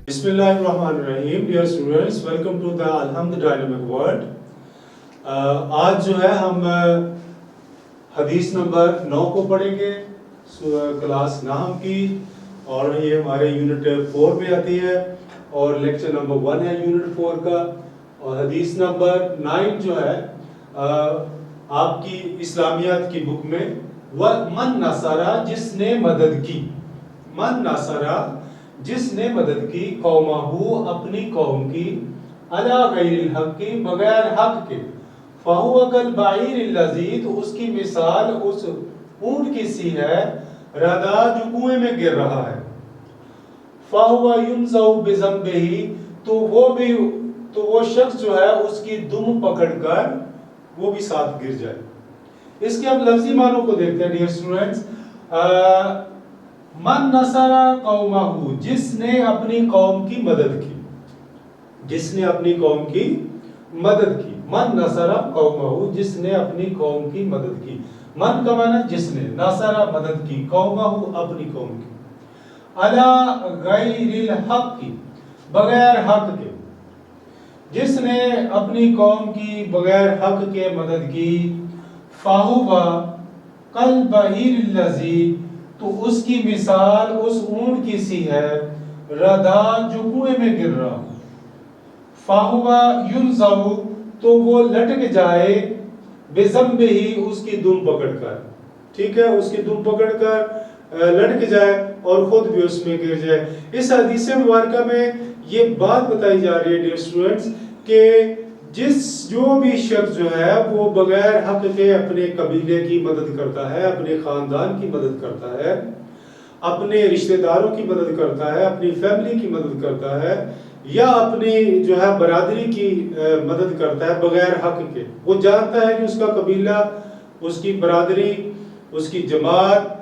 बिस्मिल्लाहिर्रहमानिर्रहीम। Dear students, welcome to the Alhamd dynamic world. आज जो है हम हदीस नंबर 9 को पढ़ेंगे, क्लास नाम की, और ये हमारे यूनिट 4 में आती है और लेक्चर नंबर 1 है यूनिट 4 का। और हदीस नंबर 9 जो है आपकी इस्लामियात की बुक में, वह मन नसरा जिसने मदद की, मन नसरा जिसने मदद की, कौमहू अपनी कौम की, अला गैरिल हक की बगैर हक के, फहुवा कल बाइरिल लज़ी तो उसकी मिसाल उस ऊंट की सी है, रदा जो कुएं में गिर रहा है, फहुवा युनज़उ बिज़ंबिही तो वो शख्स जो है उसकी दुम पकड़कर वो भी साथ गिर जाए। इसके अब लफ्जी मानों को देखते हैं डियर स्टूडेंट्स। मन नसरा कौमहू जिसने अपनी कौम की मदद की, जिसने अपनी कौम की मदद की। मन नसरा कौमहू जिसने अपनी कौम की मदद की। मन का माना जिसने, नसरा मदद की, कौमहू अपनी कौम की, अला गैरिल हक की बगैर हक के, जिसने अपनी कौम की बगैर हक के मदद की, फाहुवा कल बहीर लज़ी तो उसकी मिसाल उस ऊंट की सी है, रदा जो कुएं में गिर रहा हो, फाहुवा युनज़उ तो वो लटक जाए, बेज़ंबिही उसकी दुम पकड़कर, ठीक है, उसकी दुम पकड़कर लटक जाए और खुद भी उसमें गिर जाए। इस हदीस मुबारका में ये बात बताई जा रही है डियर स्टूडेंट्स कि जो भी शख्स जो है वो बगैर हक के अपने कबीले की मदद करता है, अपने खानदान की मदद करता है, अपने रिश्तेदारों की मदद करता है, अपनी फैमिली की मदद करता है, या अपनी जो है बरादरी की मदद करता है बगैर हक के, वो जानता है कि उसका कबीला, उसकी बरादरी, उसकी जमात,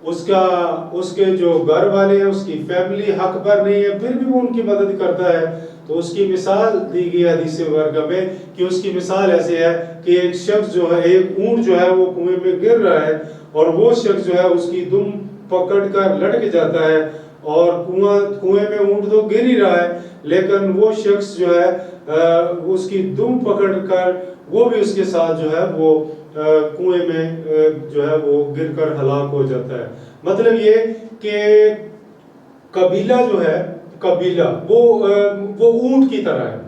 उसके जो घर वाले हैं, उसकी फैमिली हक पर नहीं है, फिर भी वो उनकी मदद करता है, तो उसकी मिसाल दी गई हदीस मुबारका में कि उसकी मिसाल ऐसे है कि एक शख्स जो है, एक ऊंट जो है वो कुएं में गिर रहा है और वो शख्स जो है उसकी दुम पकड़कर लटक जाता है, और कुएं में ऊंट तो गिर ही रहा है, लेकिन वो शख्स जो है उसकी दुम पकड़कर वो भी उसके साथ जो है वो कुएं में जो है वो गिरकर हलाक हो जाता है। मतलब ये कि कबीला जो है, कबीला वो ऊंट की तरह है,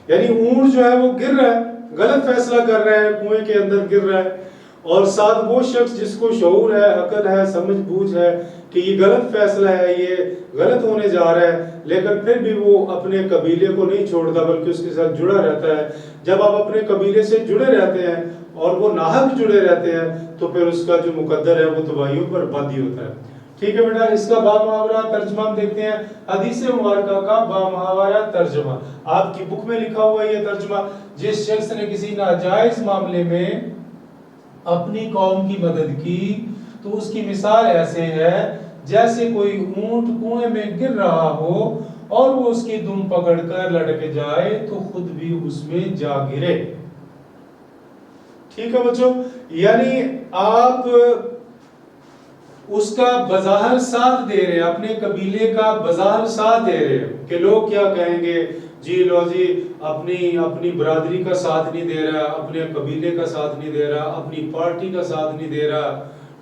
यानी ऊंट जो है वो गिर रहा है, गलत फैसला कर रहा है, कुएं के अंदर गिर रहा है, और साथ वो शख्स जिसको शऊर है, अकल है, समझ बूझ है कि ये गलत फैसला है, ये गलत होने जा रहा है, लेकिन फिर भी वो अपने कबीले को नहीं छोड़ता बल्कि उसके साथ जुड़ा रहता है। जब आप अपने कबीले से जुड़े रहते हैं और वो नाहक जुड़े रहते हैं तो फिर उसका जो मुकद्दर है वो तबाही पर बंदी होता है। ठीक है बेटा, इसका बामुहावरा तर्जुमा हम देखते हैं। हदीस मुबारका का बामुहावरा तर्जुमा आपकी बुक में लिखा हुआ है। ये तर्जुमा, जिस शख्स ने किसी नाजायज मामले में अपनी कौम की मदद की तो उसकी मिसाल ऐसे है जैसे कोई ऊंट कुएं में गिर रहा हो और वो उसकी दुम पकड़कर लटक जाए तो खुद भी उसमें जा गिरे। ठीक है बच्चों, यानी आप उसका बज़ाहिर साथ दे रहे हैं, अपने कबीले का बज़ाहिर साथ दे रहे हैं कि लोग क्या कहेंगे, जी लो जी अपनी बरादरी का साथ नहीं दे रहा, अपने कबीले का साथ नहीं दे रहा, अपनी पार्टी का साथ नहीं दे रहा,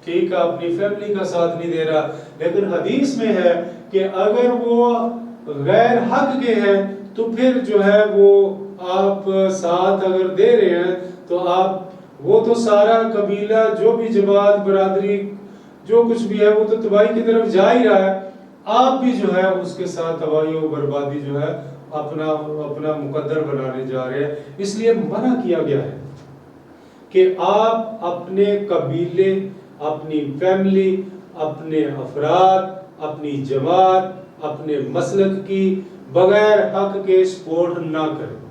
ठीक है, अपनी फैमिली का साथ नहीं दे रहा। लेकिन हदीस में है कि अगर वो गैर हक के हैं तो फिर जो है वो आप साथ अगर दे रहे हैं तो आप वो तो सारा कबीला, जो भी जमात, बरादरी, जो कुछ भी है वो तो तबाही की तरफ जा ही रहा है, आप भी जो है उसके साथ तबाही और बर्बादी जो है अपना मुकद्दर बनाने जा रहे हैं। इसलिए मना किया गया है कि आप अपने कबीले, अपनी फैमिली, अपने अफराद, अपनी जमात, अपने मसलक की बगैर हक के सपोर्ट ना करें।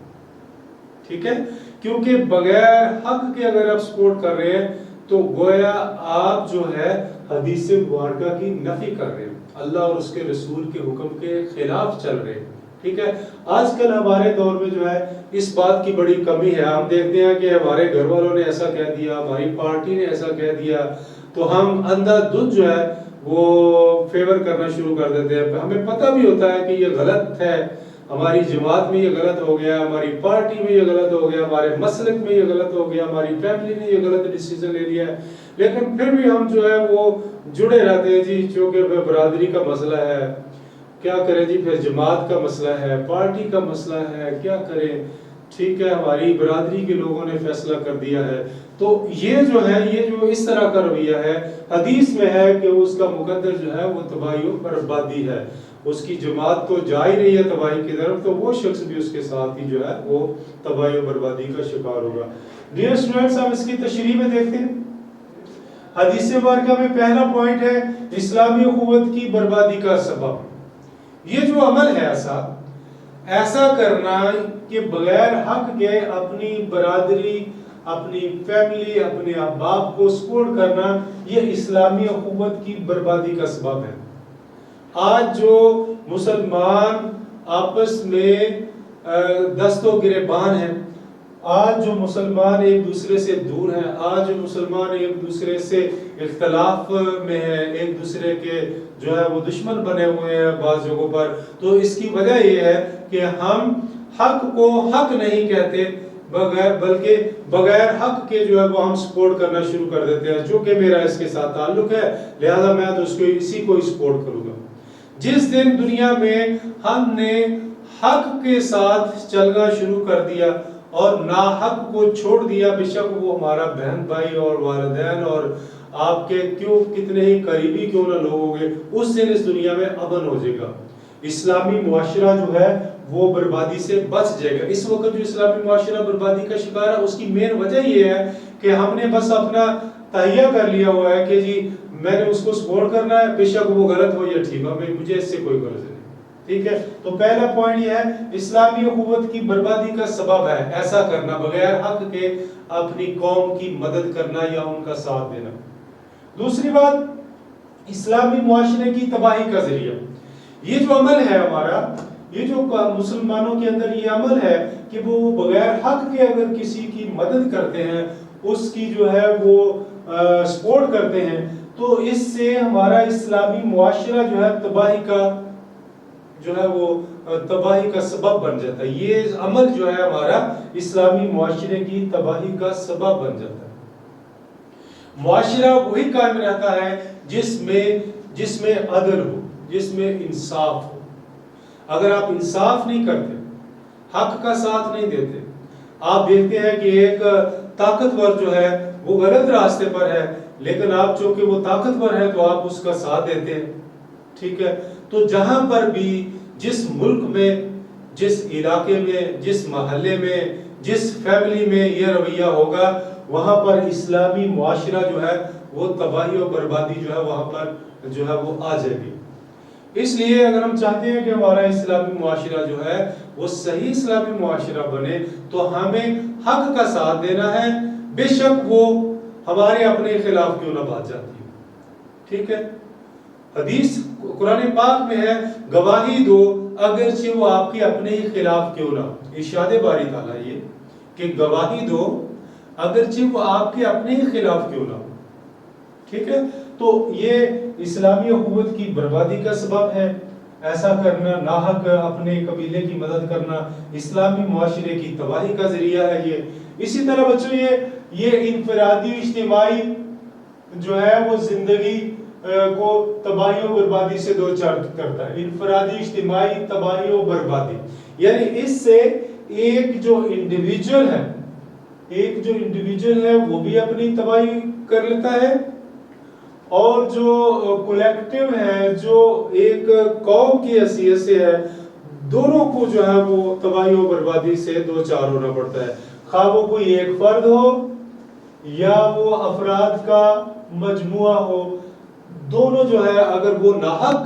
ठीक है, क्योंकि बगैर हक के अगर आप सपोर्ट कर रहे हैं तो गोया आप जो है हदीस मुबारका की नफी कर रहे हैं, अल्लाह और उसके रसूल के हुक्म के खिलाफ चल रहे हैं। ठीक है, आजकल हमारे दौर में जो है इस बात की बड़ी कमी है। हम देखते हैं कि हमारे घर वालों ने ऐसा कह दिया, हमारी पार्टी ने ऐसा कह दिया, तो हम अंधाधुंध जो है وہ فیور کرنا شروع کر دیتے ہیں. ہمیں پتہ بھی ہوتا ہے کہ یہ غلط ہے، ہماری جماعت میں یہ غلط ہو گیا، ہماری پارٹی میں یہ غلط ہو گیا، ہمارے مسلک میں یہ غلط ہو گیا، ہماری فیملی نے یہ غلط ڈیسیژن لے لیا ہے، لیکن پھر بھی ہم جو ہے وہ جڑے رہتے ہیں. جی چونکہ برادری کا مسئلہ ہے، کیا کریں جی، پھر جماعت کا مسئلہ ہے، پارٹی کا مسئلہ ہے، کیا کریں، ٹھیک ہے، ہماری برادری کے لوگوں نے فیصلہ کر دیا ہے. تو یہ جو ہے، یہ جو اس طرح کا رویہ ہے، حدیث میں ہے کہ اس کا مقدر جو ہے وہ تباہی و بربادی ہے. اس کی جماعت تو جا ہی رہی ہے تباہی کی طرف، تو وہ شخص بھی اس کے ساتھ ہی جو ہے وہ تباہی و بربادی کا شکار ہوگا. ڈیئر اسٹوڈنٹس، ہم اس کی تشریح میں دیکھتے ہیں. حدیث مبارکہ میں پہلا پوائنٹ ہے اسلامی اخوت کی بربادی کا سبب. یہ جو عمل ہے ایسا کرنا کہ بغیر حق کے اپنی برادری، اپنی فیملی، اپنے احباب کو سپورٹ کرنا، یہ اسلامی اخوت کی بربادی کا سبب ہے. آج جو مسلمان آپس میں دست و گریبان ہیں، آج جو مسلمان ایک دوسرے سے دور ہیں، آج جو مسلمان ایک دوسرے سے اختلاف میں ہیں، ایک دوسرے کے جو ہے وہ دشمن بنے ہوئے ہیں بعض جگہوں پر، تو اس کی وجہ یہ ہے کہ ہم حق کو حق نہیں کہتے، بلکہ بغیر حق کے جو ہے وہ ہم سپورٹ کرنا شروع کر دیتے ہیں. جو کہ میرا اس کے ساتھ تعلق ہے، لہذا میں تو اس کو اسی کو ہی سپورٹ کروں گا. جس دن دنیا میں ہم نے حق کے ساتھ چلنا شروع کر دیا اور ناحق کو چھوڑ دیا، بے شک وہ ہمارا بہن بھائی اور والدین اور آپ کے کتنے ہی قریبی کیوں نہ لوگ ہوں گے، اس دن اس دنیا میں امن ہو جائے گا. اسلامی معاشرہ جو ہے وہ بربادی سے بچ جائے گا. اس وقت جو اسلامی معاشرہ بربادی کا شکار ہے، اس کی مین وجہ یہ ہے کہ ہم نے بس اپنا تہیہ کر لیا ہوا ہے کہ جی میں نے اس کو سپورٹ کرنا ہے، بے شک وہ غلط ہو یا ٹھیک ہو، مجھے اس سے کوئی غرض نہیں. ٹھیک ہے، تو پہلا پوائنٹ یہ ہے اسلامی اخوت کی بربادی کا سبب ہے ایسا کرنا، بغیر حق کے اپنی قوم کی مدد کرنا یا ان کا ساتھ دینا. دوسری بات، اسلامی معاشرے کی تباہی کا ذریعہ. یہ جو عمل ہے ہمارا، یہ جو مسلمانوں کے اندر یہ عمل ہے کہ وہ بغیر حق کے اگر کسی کی مدد کرتے ہیں، اس کی جو ہے وہ سپورٹ کرتے ہیں، تو اس سے ہمارا اسلامی معاشرہ جو ہے تباہی کا سبب بن جاتا ہے. یہ عمل جو ہے ہمارا اسلامی معاشرے کی تباہی کا سبب بن جاتا ہے. معاشرہ وہی قائم رہتا ہے جس میں عدل ہو، جس میں انصاف ہو. اگر آپ انصاف نہیں کرتے، حق کا ساتھ نہیں دیتے، آپ دیکھتے ہیں کہ ایک طاقتور جو ہے وہ غلط راستے پر ہے، لیکن آپ چونکہ وہ طاقتور ہے تو آپ اس کا ساتھ دیتے ہیں. ٹھیک ہے، تو جہاں پر بھی، جس ملک میں، جس علاقے میں، جس محلے میں، جس فیملی میں یہ رویہ ہوگا، وہاں پر اسلامی معاشرہ جو ہے وہ تباہی و بربادی جو ہے وہاں پر جو ہے وہ آ جائے گی. اس لیے اگر ہم چاہتے ہیں کہ ہمارا اسلامی معاشرہ جو ہے وہ صحیح اسلامی معاشرہ بنے، تو ہمیں حق کا ساتھ دینا ہے، بے شک وہ ہمارے اپنے خلاف کیوں نہ بات جاتی ہے. ٹھیک ہے، حدیث قرآن پاک میں ہے گواہی دو اگرچہ وہ آپ کے اپنے ہی خلاف کیوں نہ ہو. ارشاد باری تعالیٰ یہ کہ گواہی دو اگرچہ وہ آپ کے اپنے ہی خلاف کیوں نہ ہو. ٹھیک ہے، تو یہ اسلامی اخوت کی بربادی کا سبب ہے ایسا کرنا. ناحق اپنے قبیلے کی مدد کرنا اسلامی معاشرے کی تباہی کا ذریعہ ہے. یہ اسی طرح بچوں یہ انفرادی اجتماعی جو ہے وہ زندگی کو تباہی و بربادی سے دو چار کرتا ہے. انفرادی اجتماعی تباہی و بربادی، یعنی اس سے ایک جو انڈیویجول ہے وہ بھی اپنی تباہی کر لیتا ہے، اور جو کولیکٹیو ہے، جو ایک قوم کی حیثیت سے ہے، دونوں کو جو ہے وہ تباہی و بربادی سے دو چار ہونا پڑتا ہے. خواہ وہ کوئی ایک فرد ہو یا وہ افراد کا مجموعہ ہو، دونوں جو ہے اگر وہ ناحق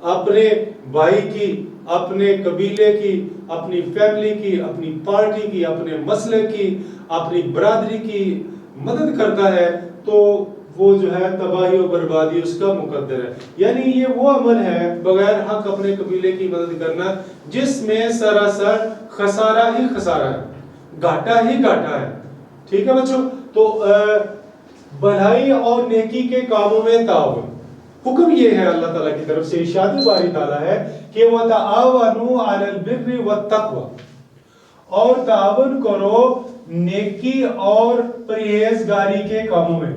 اپنے بھائی کی، اپنے قبیلے کی، اپنی فیملی کی، اپنی پارٹی کی، اپنے مسلک کی، اپنی برادری کی مدد کرتا ہے، تو وہ جو ہے تباہی و بربادی اس کا مقدر ہے. یعنی یہ وہ عمل ہے بغیر حق اپنے قبیلے کی مدد کرنا جس میں سراسر خسارہ ہی خسارہ ہے، گھاٹا ہی گھاٹا ہے. ٹھیک ہے بچوں، تو بھلائی اور نیکی کے کاموں میں تعاون. हुक्म ये है अल्लाह ताला की तरफ से, इरशाद बारी ताला है कि वतआवनु अलल बिर्रि वत्तक़वा, और तावन करो नेकी और परहेजगारी के कामों में।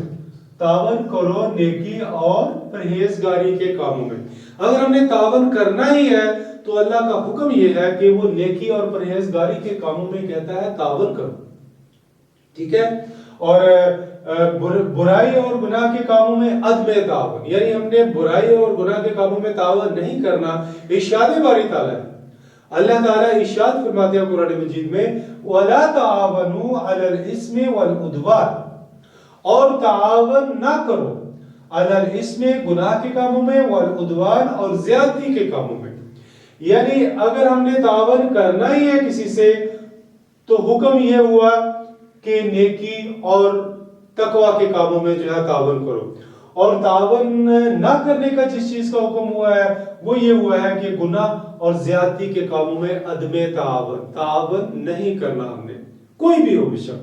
तावन करो नेकी और परहेजगारी के कामों में। अगर हमने तावन करना ही है तो अल्लाह का हुक्म ये है कि वो नेकी और परहेजगारी के कामों में कहता है तावन करो, ठीक है। और बुराई और गुनाह के कामों में अदम तावन, यानी हमने बुराई और गुनाह के कामों में तावन नहीं करना। इरशाद बारी ताला है, अल्लाह ताला इरशाद फरमाते हैं कुरान मजीद में, वला तावनु अलल इस्मि वल उद्वान, और तावन ना करो अलल इस्मि गुनाह के कामों में, वल उद्वान और ज्यादती के कामों में। यानी अगर हमने तावन करना ही है किसी से तो हुक्म यह हुआ कि नेकी और तकवा के कामों में जो है तावन करो, और तावन ना करने का जिस चीज का हुक्म हुआ है वो ये हुआ है कि गुनाह और ज्यादती के कामों में अदमे तावन, तावन नहीं करना हमने, कोई भी हो बेशक,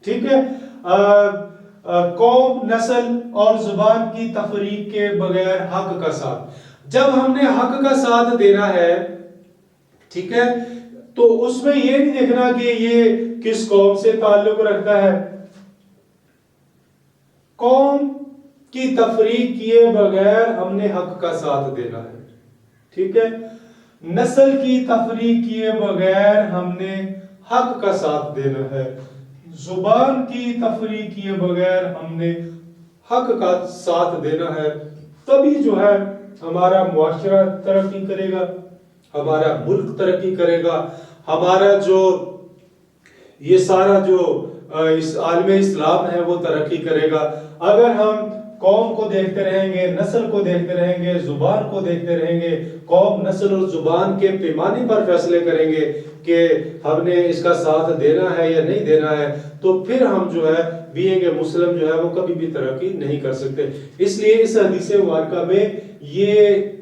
ठीक है। कौम, नस्ल और जुबान की तफरीक के बगैर हक का साथ, जब हमने हक का साथ देना है, ठीक है, तो उसमें ये नहीं देखना कि ये किस कौम से ताल्लुक रखता है। कौम की तफरीक किए बगैर हमने हक का साथ देना है, ठीक है। नस्ल की तफरीक किए बगैर हमने हक का साथ देना है। जुबान की तफरीक किए बगैर हमने हक का साथ देना है। तभी जो है हमारा मुआशरा तरक्की करेगा, हमारा मुल्क तरक्की करेगा, हमारा जो ये सारा जो इस आलमे इस्लाम है वो तरक्की करेगा। अगर हम कौम को देखते रहेंगे, नस्ल को देखते रहेंगे, जुबान को देखते रहेंगे, कौम, नस्ल और जुबान के पैमाने पर फैसले करेंगे कि हमने इसका साथ देना है या नहीं देना है, तो फिर हम जो है बीइंग मुस्लिम जो है वो कभी भी तरक्की नहीं कर सकते। इसलिए इस हदीस मुबारका में ये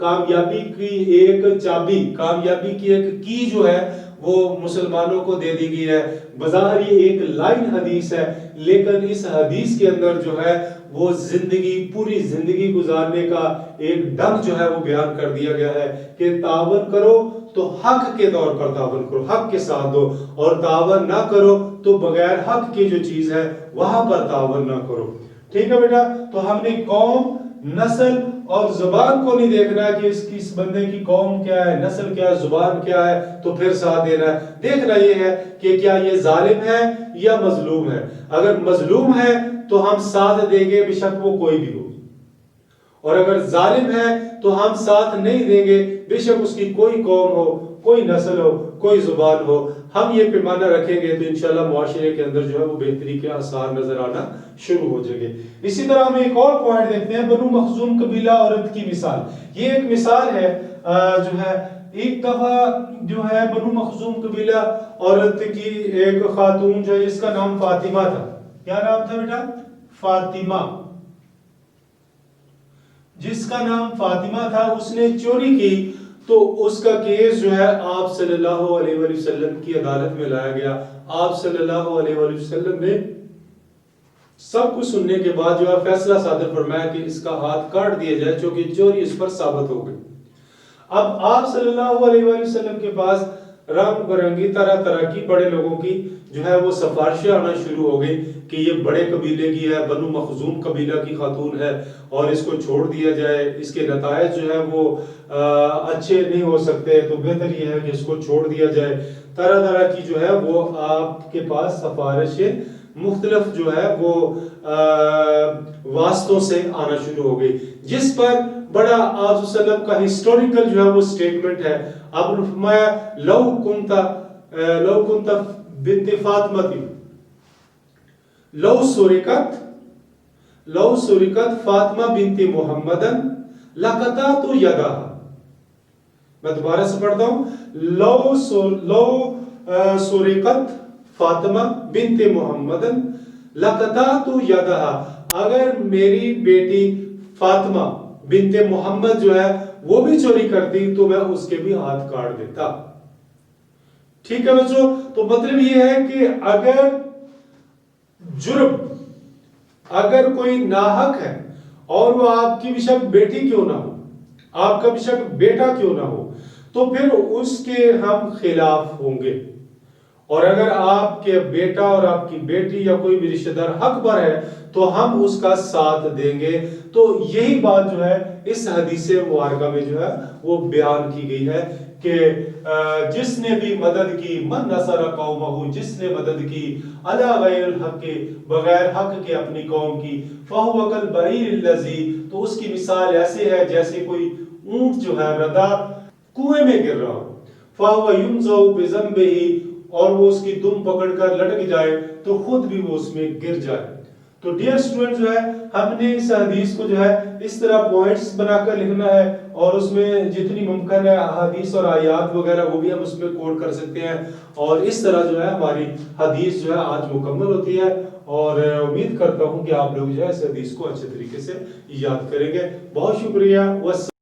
कामयाबी की एक चाबी, कामयाबी की एक की जो है वो मुसलमानों को दे दी गई है। बज़ाहिर ये एक लाइन हदीस है, लेकिन इस हदीस के अंदर जो है वो जिंदगी, पूरी जिंदगी गुजारने का एक ढंग जो है वो बयान कर दिया गया है कि तावन करो तो हक के तौर पर तावन करो, हक के साथ दो, और तावन ना करो तो बगैर हक की जो चीज है वहां पर तावन ना करो, ठीक है बेटा। तो हमने कौम, नस्ल और जुबान को नहीं देखना कि इस बंदे की कौम क्या है, नस्ल क्या है, जुबान क्या है तो फिर साथ देना है। देखना ये है कि क्या ये जालिम है या मजलूम है। अगर मजलूम है तो हम साथ देंगे बेशक वो कोई भी हो, और अगर जालिम है तो हम साथ नहीं देंगे बेशक उसकी कोई कौम हो, कोई नस्ल हो, कोई जुबान हो। हम ये पैमाना रखेंगे तो इंशाल्लाह मुआशरे के अंदर जो है वो बेहतरी के आसार नजर आना शुरू हो जाएंगे। इसी तरह हम एक और पॉइंट देखते हैं, बनु मखजूम कबीला औरत की मिसाल। ये एक मिसाल है जो है, एक दफा जो है बनु मखजूम कबीला औरत की एक खातून जो है जिसका नाम फातिमा था। क्या नाम था बेटा? फातिमा। जिसका नाम फातिमा था उसने चोरी की, तो उसका केस जो है आप सल्लल्लाहु अलैहि वसल्लम की अदालत में लाया गया। आप सल्लल्लाहु अलैहि वसल्लम ने सब कुछ सुनने के बाद जो है फैसला सादर फरमाया कि इसका हाथ काट दिया जाए, क्योंकि चोरी इस पर साबित हो गई। अब आप सल्लल्लाहु अलैहि वसल्लम के पास रंग बिरंगी तरह तरह की बड़े लोगों की जो है वो सिफारिशें आना शुरू हो गई कि ये बड़े कबीले की है, बनु मखजूम कबीला की खातून है और इसको छोड़ दिया जाए, इसके नतायज जो है वो अच्छे नहीं हो सकते, तो बेहतर ये है कि इसको छोड़ दिया जाए। तरह तरह की जो है वो आपके पास सिफारिशें मुख्तलिफ जो है वो वास्तों से आना शुरू हो गई, जिस पर बड़ा आप सल्लम का हिस्टोरिकल जो है वो स्टेटमेंट है। आपने फरमाया लौ कुंता बिन्ते फातिमती लौ सुरिकत फातिमा बिन्ते मुहम्मदन लकतातु यदाहा। मैं दोबारा से पढ़ता हूं, लौ सुरिकत फातिमा बिन्ते मुहम्मदन लकतातु यदाहा। अगर मेरी बेटी फातिमा बिन्ते मोहम्मद जो है वो भी चोरी करती तो मैं उसके भी हाथ काट देता। ठीक है बच्चों, तो मतलब ये है कि अगर जुर्म, अगर कोई नाहक है اور وہ آپ کی بیشک بیٹی کیوں نہ ہو، آپ کا بیشک بیٹا کیوں نہ ہو، تو پھر اس کے ہم خلاف ہوں گے۔ اور اگر آپ کے بیٹا اور آپ کی بیٹی یا کوئی بھی رشتہ دار حق پر ہے تو ہم اس کا ساتھ دیں گے۔ تو یہی بات جو ہے اس حدیث مبارکہ میں جو ہے وہ بیان کی گئی ہے کہ جس نے بھی مدد کی، من نصر قومہ، جس نے مدد کی علی غیر الحق، بغیر حق کے اپنی قوم کی، فہو کالبعیر الذی، تو اس کی مثال ایسے ہے جیسے کوئی اونٹ جو ہے ردا کنویں میں گر رہا ہو، فہو ینزع بذنبہ، اور وہ اس کی دم پکڑ کر لٹک جائے تو خود بھی وہ اس میں گر جائے۔ تو ڈیئر اسٹوڈنٹ جو ہے ہم نے اس حدیث کو جو ہے اس طرح پوائنٹس بنا کر لکھنا ہے، اور اس میں جتنی ممکن ہے احادیث اور آیات وغیرہ وہ بھی ہم اس میں کوٹ کر سکتے ہیں، اور اس طرح جو ہے ہماری حدیث جو ہے آج مکمل ہوتی ہے۔ اور امید کرتا ہوں کہ آپ لوگ جو ہے اس حدیث کو اچھے طریقے سے یاد کریں گے۔ بہت شکریہ۔